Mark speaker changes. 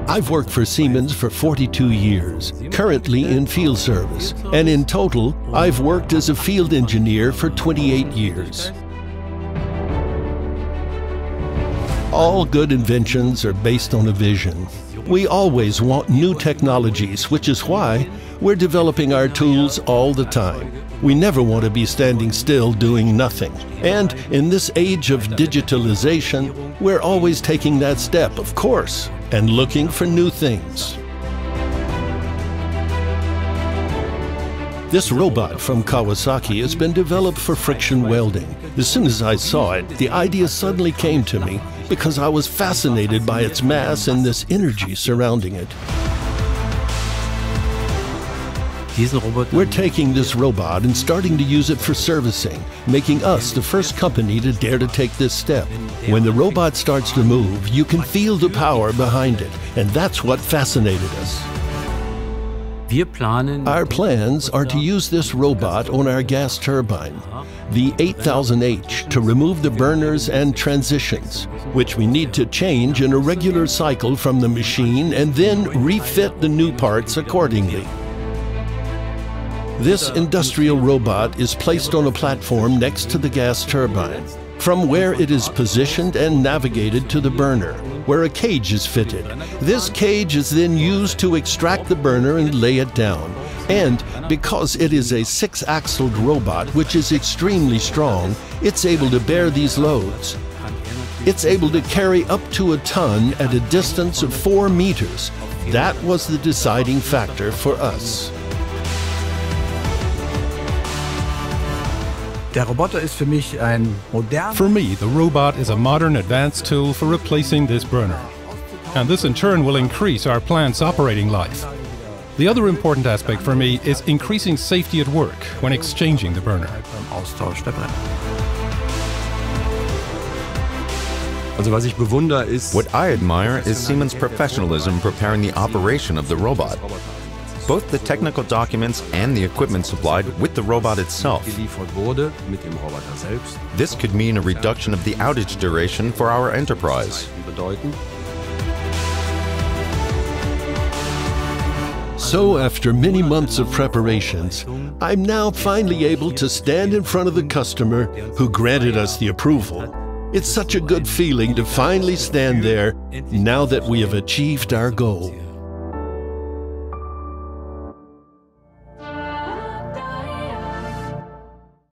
Speaker 1: I've worked for Siemens for 42 years, currently in field service, and in total, I've worked as a field engineer for 28 years. All good inventions are based on a vision. We always want new technologies, which is why we're developing our tools all the time. We never want to be standing still doing nothing. And in this age of digitalization, we're always taking that step, of course, and looking for new things. This robot from Kawasaki has been developed for friction welding. As soon as I saw it, the idea suddenly came to me because I was fascinated by its mass and this energy surrounding it. We're taking this robot and starting to use it for servicing, making us the first company to dare to take this step. When the robot starts to move, you can feel the power behind it, and that's what fascinated us. Our plans are to use this robot on our gas turbine, the 8000H, to remove the burners and transitions, which we need to change in a regular cycle from the machine and then refit the new parts accordingly. This industrial robot is placed on a platform next to the gas turbine, from where it is positioned and navigated to the burner, where a cage is fitted. This cage is then used to extract the burner and lay it down. And because it is a 6-axled robot, which is extremely strong, it's able to bear these loads. It's able to carry up to a ton at a distance of 4 meters. That was the deciding factor for us.
Speaker 2: For me, the robot is a modern advanced tool for replacing this burner. And this in turn will increase our plant's operating life. The other important aspect for me is increasing safety at work when exchanging the burner.
Speaker 3: What I admire is Siemens' professionalism preparing the operation of the robot. Both the technical documents and the equipment supplied with the robot itself. This could mean a reduction of the outage duration for our enterprise.
Speaker 1: So after many months of preparations, I'm now finally able to stand in front of the customer who granted us the approval. It's such a good feeling to finally stand there now that we have achieved our goal.